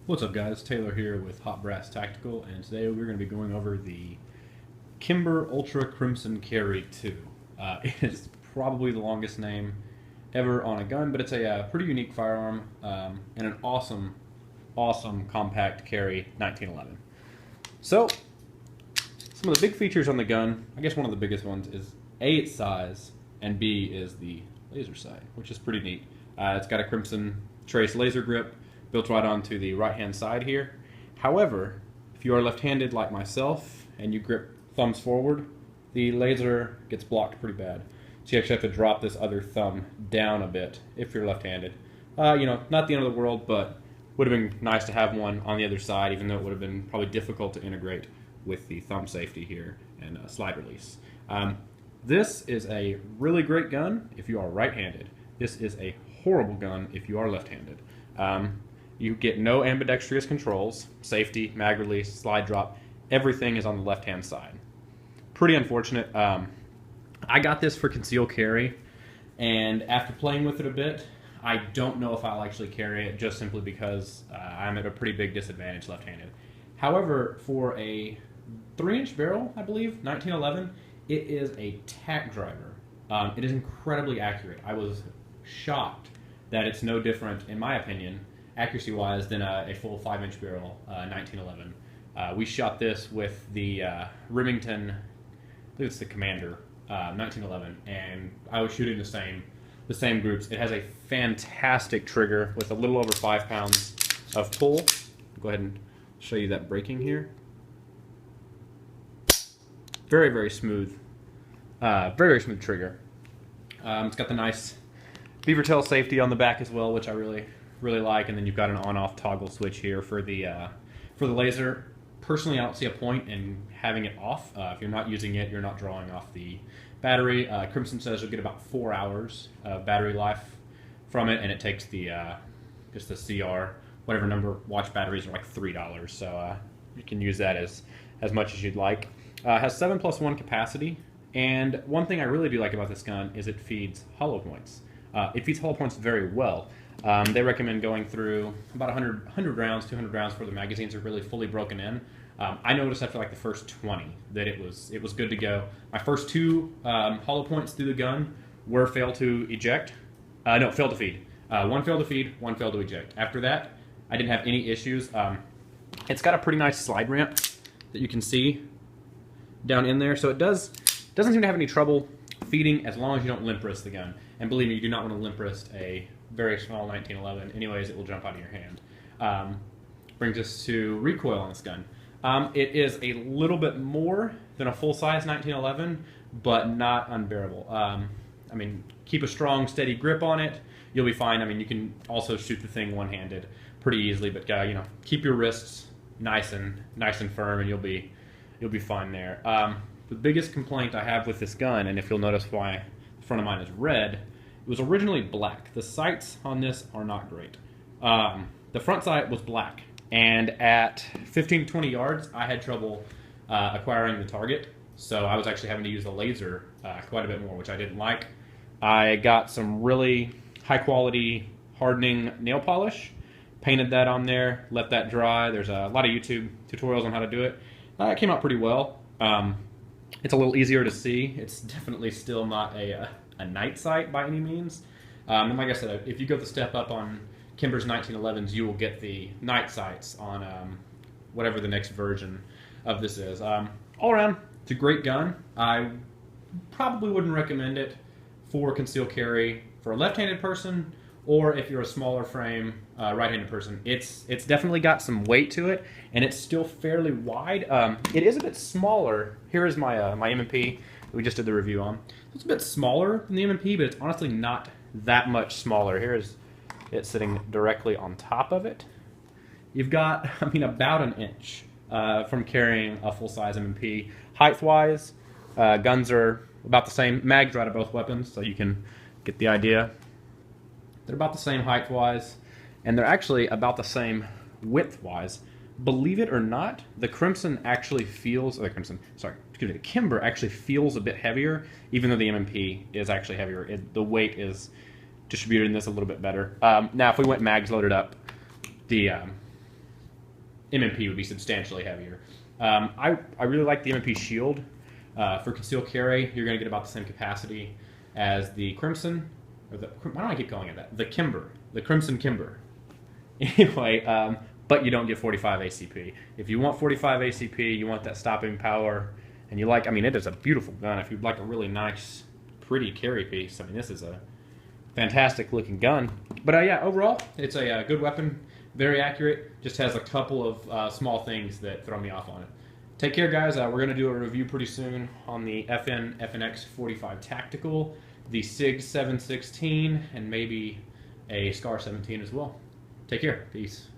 What's up guys, Taylor here with Hot Brass Tactical, and today we're going to be going over the Kimber Ultra Crimson Carry 2. It is probably the longest name ever on a gun, but it's a pretty unique firearm and an awesome compact carry 1911. So, some of the big features on the gun, I guess one of the biggest ones is A, its size, and B is the laser sight, which is pretty neat. It's got a crimson trace laser grip built right onto the right hand side here. However, if you are left-handed like myself and you grip thumbs forward, the laser gets blocked pretty bad. So you actually have to drop this other thumb down a bit if you're left-handed. Not the end of the world, but would have been nice to have one on the other side, even though it would have been probably difficult to integrate with the thumb safety here and slide release. This is a really great gun if you are right-handed. This is a horrible gun if you are left-handed. You get no ambidextrous controls, safety, mag release, slide drop, everything is on the left-hand side. Pretty unfortunate. I got this for concealed carry, and after playing with it a bit, I don't know if I'll actually carry it just simply because I'm at a pretty big disadvantage left-handed. However, for a 3-inch barrel, I believe, 1911, it is a tack driver. It is incredibly accurate. I was shocked that it's no different, in my opinion, accuracy-wise, than a full 5-inch barrel 1911. We shot this with the Remington, I believe it's the Commander 1911, and I was shooting the same groups. It has a fantastic trigger with a little over 5 pounds of pull. Go ahead and show you that braking here. Very, very smooth. Very smooth trigger. It's got the nice beaver tail safety on the back as well, which I really like, and then you've got an on-off toggle switch here for the laser. Personally, I don't see a point in having it off. If you're not using it, you're not drawing off the battery. Crimson says you'll get about 4 hours of battery life from it, and it takes the just the CR, whatever number watch batteries are like $3, so you can use that as much as you'd like. Has 7+1 capacity, and one thing I really do like about this gun is it feeds hollow points. It feeds hollow points very well. They recommend going through about 100 rounds, 200 rounds before the magazines are really fully broken in. I noticed after like the first 20 that it was good to go. My first 2 hollow points through the gun were failed to eject. No, failed to feed. One failed to feed, one failed to eject. After that, I didn't have any issues. It's got a pretty nice slide ramp that you can see down in there, so it doesn't seem to have any trouble feeding as long as you don't limp wrist the gun. And believe me, you do not want to limp wrist a very small 1911. Anyways, it will jump out of your hand. Brings us to recoil on this gun. It is a little bit more than a full-size 1911, but not unbearable. I mean, keep a strong, steady grip on it. You'll be fine. I mean, you can also shoot the thing one-handed pretty easily, but keep your wrists nice and firm, and you'll be fine there. The biggest complaint I have with this gun, and if you'll notice why the front of mine is red, it was originally black. The sights on this are not great. The front sight was black, and at 15 to 20 yards, I had trouble acquiring the target, so I was actually having to use the laser quite a bit more, which I didn't like. I got some really high-quality hardening nail polish, painted that on there, let that dry. There's a lot of YouTube tutorials on how to do it. It came out pretty well. It's a little easier to see. It's definitely still not a night sight by any means. And like I said, if you go the step up on Kimber's 1911s, you will get the night sights on whatever the next version of this is. All around, it's a great gun. I probably wouldn't recommend it for concealed carry for a left-handed person, or if you're a smaller frame right-handed person. It's definitely got some weight to it, and it's still fairly wide. It is a bit smaller. Here is my my M&P that we just did the review on. It's a bit smaller than the M&P, but it's honestly not that much smaller. Here is it sitting directly on top of it. You've got, I mean, about an inch from carrying a full-size M&P. Height-wise, guns are about the same. Mags right at both weapons, so you can get the idea. They're about the same height-wise, and they're actually about the same width-wise. Believe it or not, the Crimson actually feels, the Kimber actually feels a bit heavier, even though the M&P is actually heavier. The weight is distributed in this a little bit better. Now, if we went mags loaded up, the M&P would be substantially heavier. I really like the M&P Shield. For concealed carry, you're going to get about the same capacity as the Crimson, or why don't I keep calling it that? The Kimber, the Crimson Kimber. Anyway, but you don't get 45 ACP. If you want 45 ACP, you want that stopping power, and you like, I mean, it is a beautiful gun. If you'd like a really nice, pretty carry piece, I mean, this is a fantastic looking gun. But yeah, overall, it's a good weapon, very accurate, just has a couple of small things that throw me off on it. Take care, guys. We're going to do a review pretty soon on the FNX 45 Tactical, the SIG 716, and maybe a SCAR 17 as well. Take care. Peace.